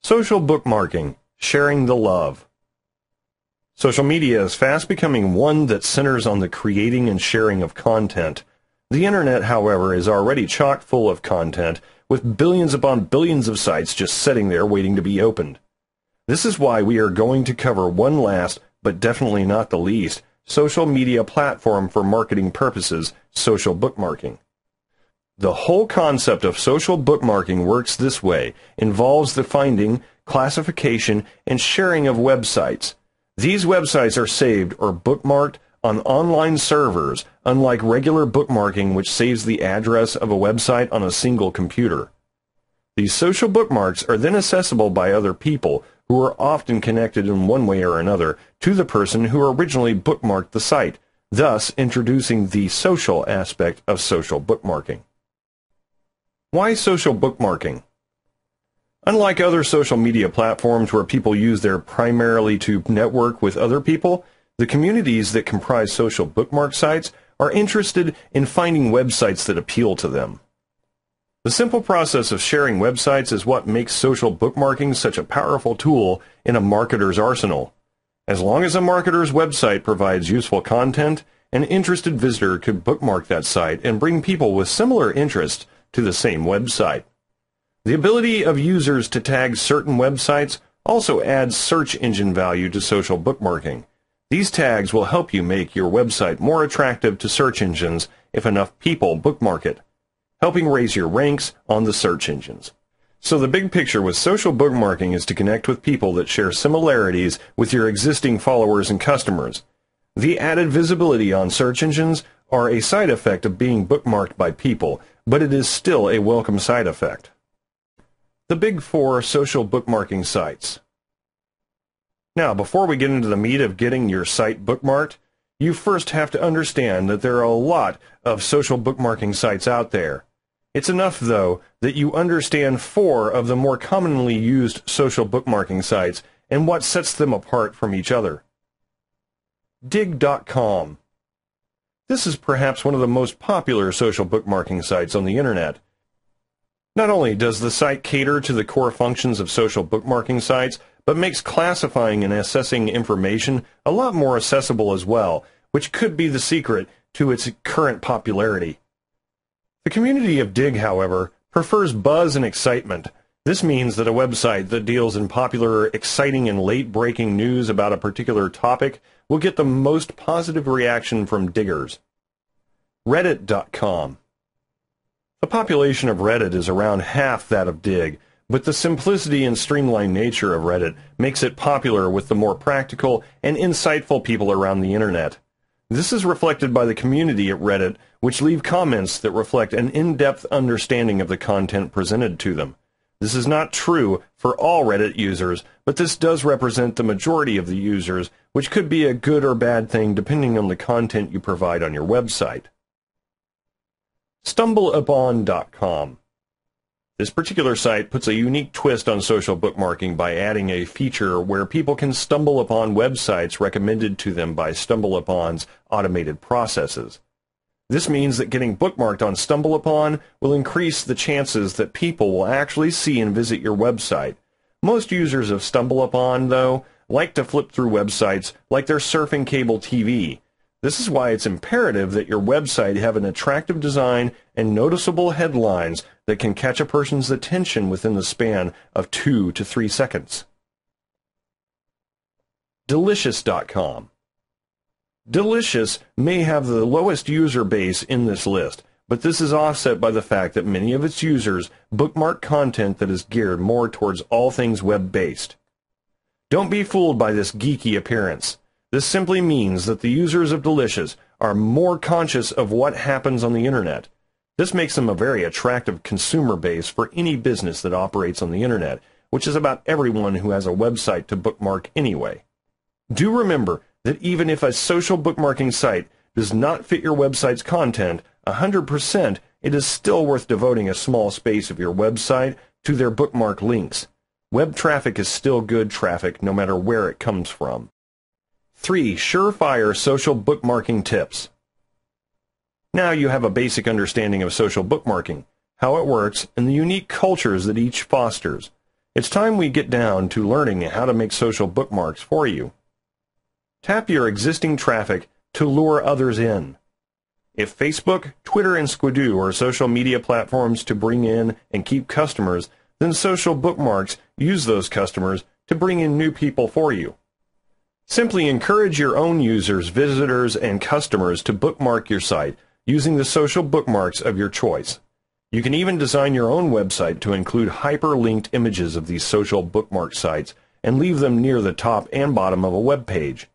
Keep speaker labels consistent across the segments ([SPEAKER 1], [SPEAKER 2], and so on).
[SPEAKER 1] Social bookmarking, sharing the love. Social media is fast becoming one that centers on the creating and sharing of content. The internet, however, is already chock full of content, with billions upon billions of sites just sitting there waiting to be opened. This is why we are going to cover one last, but definitely not the least, social media platform for marketing purposes, social bookmarking. The whole concept of social bookmarking works this way, involves the finding, classification, and sharing of websites. These websites are saved or bookmarked on online servers, unlike regular bookmarking, which saves the address of a website on a single computer. These social bookmarks are then accessible by other people, who are often connected in one way or another to the person who originally bookmarked the site, thus introducing the social aspect of social bookmarking. Why social bookmarking? Unlike other social media platforms where people use them primarily to network with other people, the communities that comprise social bookmark sites are interested in finding websites that appeal to them. The simple process of sharing websites is what makes social bookmarking such a powerful tool in a marketer's arsenal. As long as a marketer's website provides useful content, an interested visitor could bookmark that site and bring people with similar interests to the same website. The ability of users to tag certain websites also adds search engine value to social bookmarking. These tags will help you make your website more attractive to search engines if enough people bookmark it, helping raise your ranks on the search engines. So the big picture with social bookmarking is to connect with people that share similarities with your existing followers and customers. The added visibility on search engines are a side effect of being bookmarked by people, but it is still a welcome side effect. The big four social bookmarking sites. Now, before we get into the meat of getting your site bookmarked, you first have to understand that there are a lot of social bookmarking sites out there. It's enough, though, that you understand four of the more commonly used social bookmarking sites and what sets them apart from each other. Dig.com. This is perhaps one of the most popular social bookmarking sites on the internet. Not only does the site cater to the core functions of social bookmarking sites, but makes classifying and assessing information a lot more accessible as well, which could be the secret to its current popularity. The community of Dig, however, prefers buzz and excitement. This means that a website that deals in popular, exciting, and late-breaking news about a particular topic will get the most positive reaction from diggers. Reddit.com. The population of Reddit is around half that of Dig, but the simplicity and streamlined nature of Reddit makes it popular with the more practical and insightful people around the internet. This is reflected by the community at Reddit, which leave comments that reflect an in-depth understanding of the content presented to them. This is not true for all Reddit users, but this does represent the majority of the users, which could be a good or bad thing depending on the content you provide on your website. StumbleUpon.com. This particular site puts a unique twist on social bookmarking by adding a feature where people can stumble upon websites recommended to them by StumbleUpon's automated processes. This means that getting bookmarked on StumbleUpon will increase the chances that people will actually see and visit your website. Most users of StumbleUpon, though, like to flip through websites like they're surfing cable TV. This is why it's imperative that your website have an attractive design and noticeable headlines that can catch a person's attention within the span of 2 to 3 seconds. Delicious.com. Delicious may have the lowest user base in this list, but this is offset by the fact that many of its users bookmark content that is geared more towards all things web-based. Don't be fooled by this geeky appearance. This simply means that the users of Delicious are more conscious of what happens on the internet. This makes them a very attractive consumer base for any business that operates on the internet, which is about everyone who has a website to bookmark anyway. Do remember that even if a social bookmarking site does not fit your website's content 100%, it is still worth devoting a small space of your website to their bookmark links. Web traffic is still good traffic no matter where it comes from. 3 surefire social bookmarking tips. Now you have a basic understanding of social bookmarking, how it works, and the unique cultures that each fosters. It's time we get down to learning how to make social bookmarks for you. Tap your existing traffic to lure others in. If Facebook, Twitter, and Squidoo are social media platforms to bring in and keep customers, then social bookmarks use those customers to bring in new people for you. Simply encourage your own users, visitors, and customers to bookmark your site using the social bookmarks of your choice. You can even design your own website to include hyperlinked images of these social bookmark sites and leave them near the top and bottom of a web page.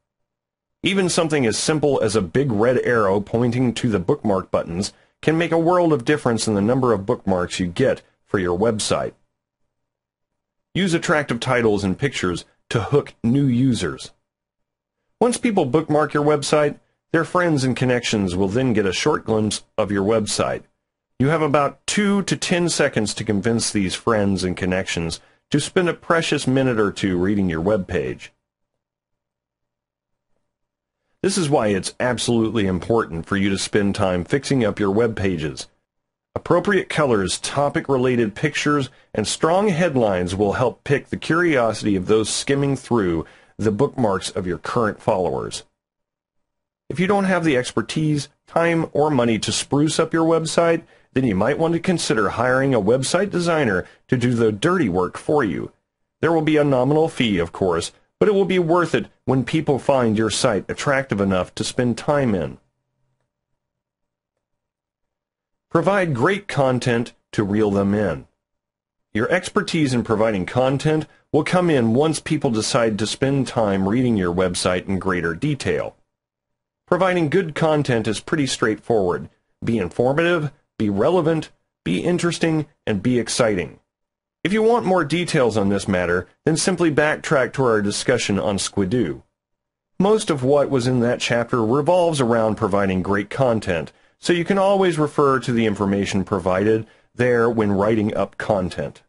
[SPEAKER 1] Even something as simple as a big red arrow pointing to the bookmark buttons can make a world of difference in the number of bookmarks you get for your website. Use attractive titles and pictures to hook new users. Once people bookmark your website, their friends and connections will then get a short glimpse of your website. You have about 2 to 10 seconds to convince these friends and connections to spend a precious minute or two reading your web page. This is why it's absolutely important for you to spend time fixing up your web pages. Appropriate colors, topic-related pictures, and strong headlines will help pique the curiosity of those skimming through the bookmarks of your current followers. If you don't have the expertise, time, or money to spruce up your website, then you might want to consider hiring a website designer to do the dirty work for you. There will be a nominal fee, of course, but it will be worth it when people find your site attractive enough to spend time in. Provide great content to reel them in. Your expertise in providing content will come in once people decide to spend time reading your website in greater detail. Providing good content is pretty straightforward. Be informative, be relevant, be interesting, and be exciting. If you want more details on this matter, then simply backtrack to our discussion on Squidoo. Most of what was in that chapter revolves around providing great content, so you can always refer to the information provided there when writing up content.